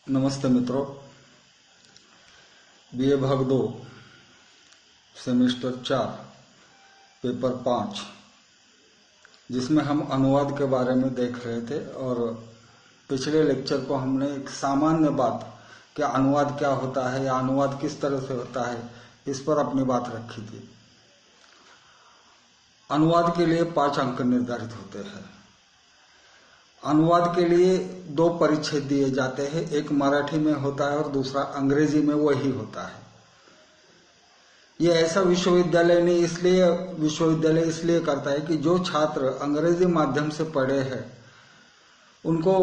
नमस्ते मित्रों, बीए भाग 2 सेमेस्टर 4 पेपर 5 जिसमें हम अनुवाद के बारे में देख रहे थे। और पिछले लेक्चर को हमने एक सामान्य बात कि अनुवाद क्या होता है या अनुवाद किस तरह से होता है इस पर अपनी बात रखी थी। अनुवाद के लिए 5 अंक निर्धारित होते हैं। अनुवाद के लिए 2 परिच्छेद दिए जाते हैं, एक मराठी में होता है और दूसरा अंग्रेजी में वही होता है। ये ऐसा विश्वविद्यालय इसलिए करता है कि जो छात्र अंग्रेजी माध्यम से पढ़े हैं उनको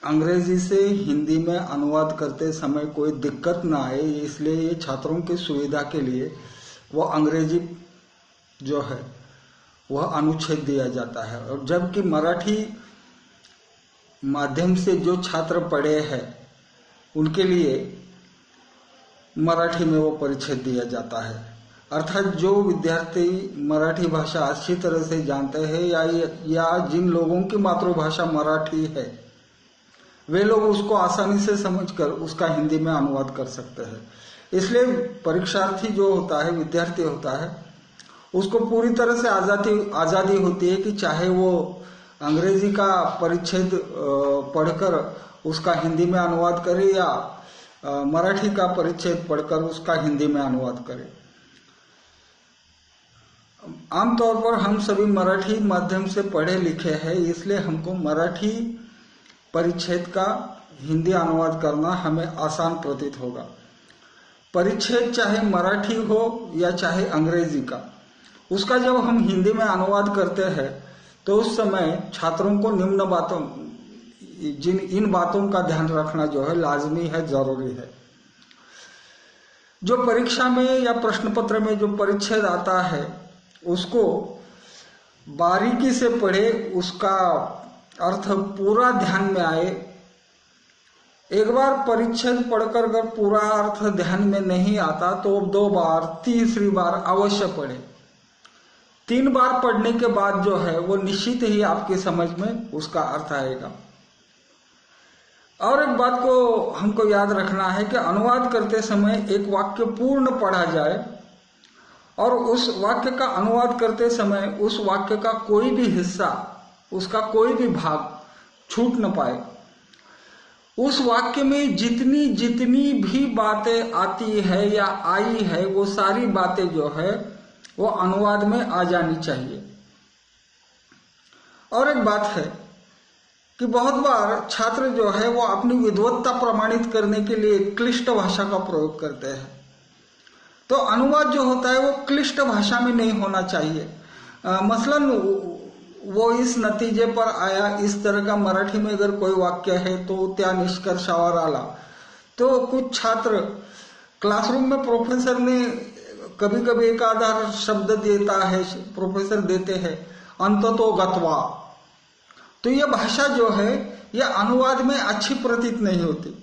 अंग्रेजी से हिंदी में अनुवाद करते समय कोई दिक्कत ना आए, इसलिए ये छात्रों की सुविधा के लिए वो अंग्रेजी जो है वह अनुच्छेद दिया जाता है। और जबकि मराठी माध्यम से जो छात्र पढ़े हैं उनके लिए मराठी में वो परिच्छेद दिया जाता है। अर्थात जो विद्यार्थी मराठी भाषा अच्छी तरह से जानते हैं या जिन लोगों की मातृभाषा मराठी है वे लोग उसको आसानी से समझकर उसका हिंदी में अनुवाद कर सकते हैं। इसलिए परीक्षार्थी जो होता है, विद्यार्थी होता है, उसको पूरी तरह से आजादी होती है कि चाहे वो अंग्रेजी का परिच्छेद पढ़कर उसका हिंदी में अनुवाद करे या मराठी का परिच्छेद पढ़कर उसका हिंदी में अनुवाद करे। आमतौर पर हम सभी मराठी माध्यम से पढ़े लिखे हैं, इसलिए हमको मराठी परिच्छेद का हिंदी अनुवाद करना हमें आसान प्रतीत होगा। परिच्छेद चाहे मराठी हो या चाहे अंग्रेजी का, उसका जब हम हिंदी में अनुवाद करते हैं तो उस समय छात्रों को इन बातों का ध्यान रखना जो है लाजमी है, जरूरी है। जो परीक्षा में या प्रश्न पत्र में जो परिच्छेद आता है उसको बारीकी से पढ़े, उसका अर्थ पूरा ध्यान में आए। एक बार परिच्छेद पढ़कर अगर पूरा अर्थ ध्यान में नहीं आता तो 2 बार, तीसरी बार अवश्य पढ़े। 3 बार पढ़ने के बाद जो है वो निश्चित ही आपकी समझ में उसका अर्थ आएगा। और एक बात को हमको याद रखना है कि अनुवाद करते समय एक वाक्य पूर्ण पढ़ा जाए और उस वाक्य का अनुवाद करते समय उस वाक्य का कोई भी हिस्सा, उसका कोई भी भाग छूट न पाए। उस वाक्य में जितनी भी बातें आती है या आई है वो सारी बातें जो है वो अनुवाद में आ जानी चाहिए। और एक बात है कि बहुत बार छात्र जो है वो अपनी विद्वत्ता प्रमाणित करने के लिए क्लिष्ट भाषा का प्रयोग करते हैं। तो अनुवाद जो होता है वो क्लिष्ट भाषा में नहीं होना चाहिए। मसलन वो इस नतीजे पर आया, इस तरह का मराठी में अगर कोई वाक्य है तो त्या निष्कर्षावर आला, तो कुछ छात्र क्लासरूम में प्रोफेसर ने कभी कभी एक आधार शब्द देता है, प्रोफेसर देते हैं अंततो गत्वा, तो यह भाषा जो है यह अनुवाद में अच्छी प्रतीत नहीं होती।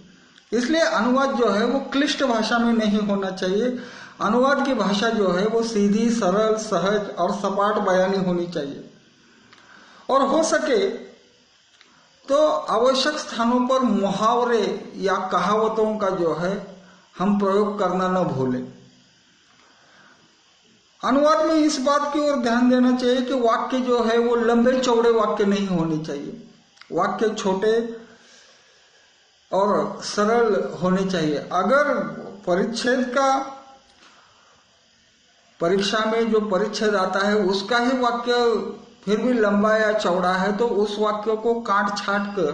इसलिए अनुवाद जो है वो क्लिष्ट भाषा में नहीं होना चाहिए। अनुवाद की भाषा जो है वो सीधी, सरल, सहज और सपाट बयानी होनी चाहिए। और हो सके तो आवश्यक स्थानों पर मुहावरे या कहावतों का जो है हम प्रयोग करना न भूलें। अनुवाद में इस बात की ओर ध्यान देना चाहिए कि वाक्य जो है वो लंबे चौड़े वाक्य नहीं होने चाहिए। वाक्य छोटे और सरल होने चाहिए। अगर परिच्छेद का परीक्षा में जो परिच्छेद आता है उसका ही वाक्य फिर भी लंबा या चौड़ा है तो उस वाक्य को काट छाट कर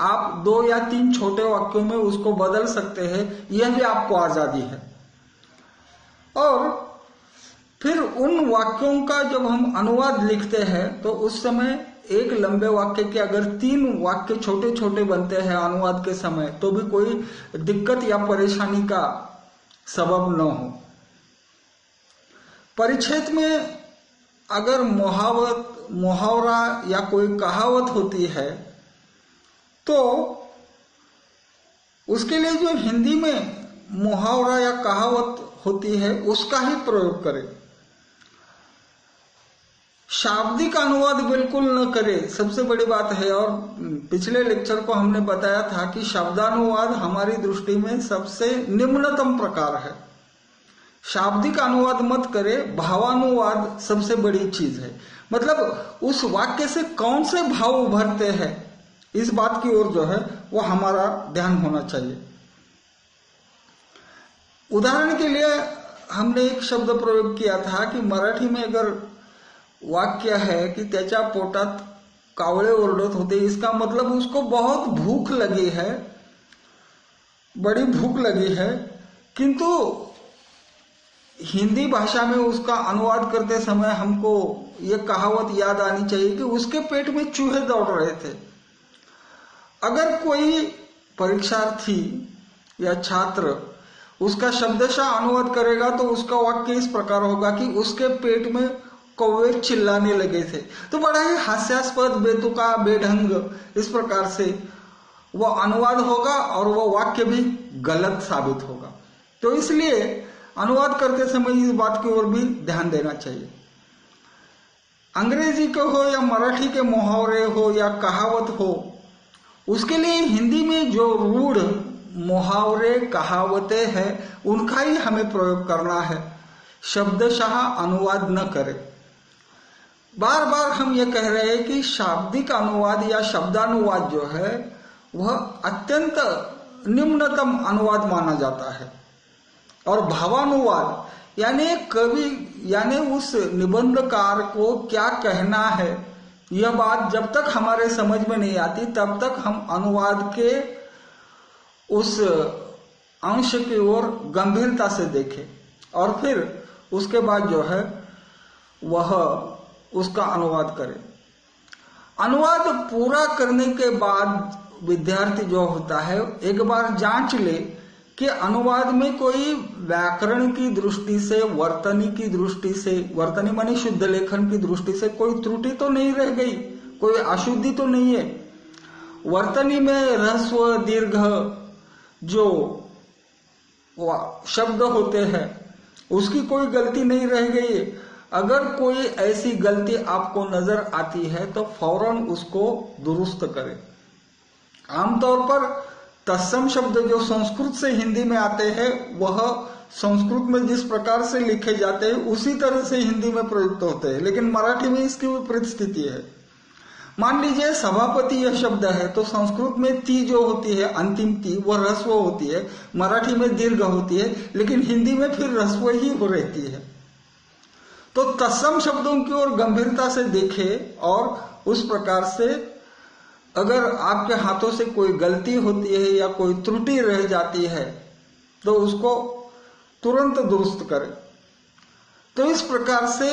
आप 2 या 3 छोटे वाक्यों में उसको बदल सकते हैं। यह भी आपको आजादी है। और फिर उन वाक्यों का जब हम अनुवाद लिखते हैं तो उस समय एक लंबे वाक्य के अगर 3 वाक्य छोटे छोटे बनते हैं अनुवाद के समय तो भी कोई दिक्कत या परेशानी का सबब न हो। परिच्छेद में अगर मुहावरा या कोई कहावत होती है तो उसके लिए जो हिंदी में मुहावरा या कहावत होती है उसका ही प्रयोग करें। शाब्दिक अनुवाद बिल्कुल न करें, सबसे बड़ी बात है। और पिछले लेक्चर को हमने बताया था कि शब्दानुवाद हमारी दृष्टि में सबसे निम्नतम प्रकार है। शाब्दिक अनुवाद मत करें, भावानुवाद सबसे बड़ी चीज है। मतलब उस वाक्य से कौन से भाव उभरते हैं, इस बात की ओर जो है वो हमारा ध्यान होना चाहिए। उदाहरण के लिए हमने एक शब्द प्रयोग किया था कि मराठी में अगर वाक्य है कि त्याच्या पोटात कावळे ओरडत होते, इसका मतलब उसको बहुत भूख लगी है, बड़ी भूख लगी है। किंतु हिंदी भाषा में उसका अनुवाद करते समय हमको ये कहावत याद आनी चाहिए कि उसके पेट में चूहे दौड़ रहे थे। अगर कोई परीक्षार्थी या छात्र उसका शब्दशः अनुवाद करेगा तो उसका वाक्य इस प्रकार होगा कि उसके पेट में कौवे चिल्लाने लगे थे। तो बड़ा ही हास्यास्पद, बेतुका, बेढंग इस प्रकार से वो अनुवाद होगा और वो वाक्य भी गलत साबित होगा। तो इसलिए अनुवाद करते समय इस बात की ओर भी ध्यान देना चाहिए। अंग्रेजी के हो या मराठी के मुहावरे हो या कहावत हो, उसके लिए हिंदी में जो रूढ़ मुहावरे कहावतें हैं उनका ही हमें प्रयोग करना है, शब्दशः अनुवाद न करें। बार बार हम ये कह रहे हैं कि शाब्दिक अनुवाद या शब्दानुवाद जो है वह अत्यंत निम्नतम अनुवाद माना जाता है। और भावानुवाद यानी कवि यानी उस निबंधकार को क्या कहना है, यह बात जब तक हमारे समझ में नहीं आती तब तक हम अनुवाद के उस अंश की ओर गंभीरता से देखें और फिर उसके बाद जो है वह उसका अनुवाद करें। अनुवाद पूरा करने के बाद विद्यार्थी जो होता है एक बार जांच ले कि अनुवाद में कोई व्याकरण की दृष्टि से, वर्तनी की दृष्टि से, वर्तनी माने शुद्ध लेखन की दृष्टि से कोई त्रुटि तो नहीं रह गई, कोई अशुद्धि तो नहीं है। वर्तनी में ह्रस्व दीर्घ जो शब्द होते हैं उसकी कोई गलती नहीं रह गई। अगर कोई ऐसी गलती आपको नजर आती है तो फौरन उसको दुरुस्त करें। आमतौर पर तत्सम शब्द जो संस्कृत से हिंदी में आते हैं वह संस्कृत में जिस प्रकार से लिखे जाते हैं उसी तरह से हिंदी में प्रयुक्त होते हैं, लेकिन मराठी में इसकी विपरीत स्थिति है। मान लीजिए सभापति यह शब्द है तो संस्कृत में ती जो होती है, अंतिम ती, वह ह्रस्व होती है, मराठी में दीर्घ होती है, लेकिन हिंदी में फिर ह्रस्व ही हो रहती है। तो तत्सम शब्दों की ओर गंभीरता से देखें और उस प्रकार से अगर आपके हाथों से कोई गलती होती है या कोई त्रुटि रह जाती है तो उसको तुरंत दुरुस्त करें। तो इस प्रकार से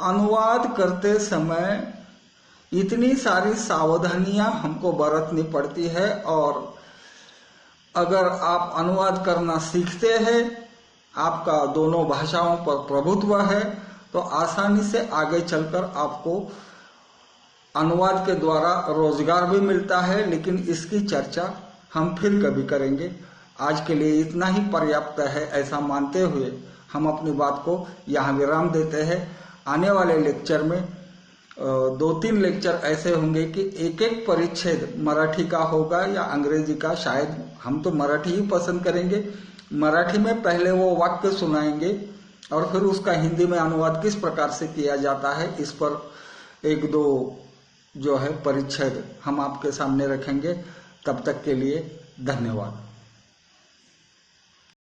अनुवाद करते समय इतनी सारी सावधानियां हमको बरतनी पड़ती है। और अगर आप अनुवाद करना सीखते हैं, आपका दोनों भाषाओं पर प्रभुत्व है, तो आसानी से आगे चलकर आपको अनुवाद के द्वारा रोजगार भी मिलता है। लेकिन इसकी चर्चा हम फिर कभी करेंगे। आज के लिए इतना ही पर्याप्त है ऐसा मानते हुए हम अपनी बात को यहाँ विराम देते हैं। आने वाले लेक्चर में 2-3 लेक्चर ऐसे होंगे कि एक एक परिच्छेद मराठी का होगा या अंग्रेजी का, शायद हम तो मराठी ही पसंद करेंगे। मराठी में पहले वो वाक्य सुनाएंगे और फिर उसका हिंदी में अनुवाद किस प्रकार से किया जाता है इस पर 1-2 जो है परिच्छेद हम आपके सामने रखेंगे। तब तक के लिए धन्यवाद।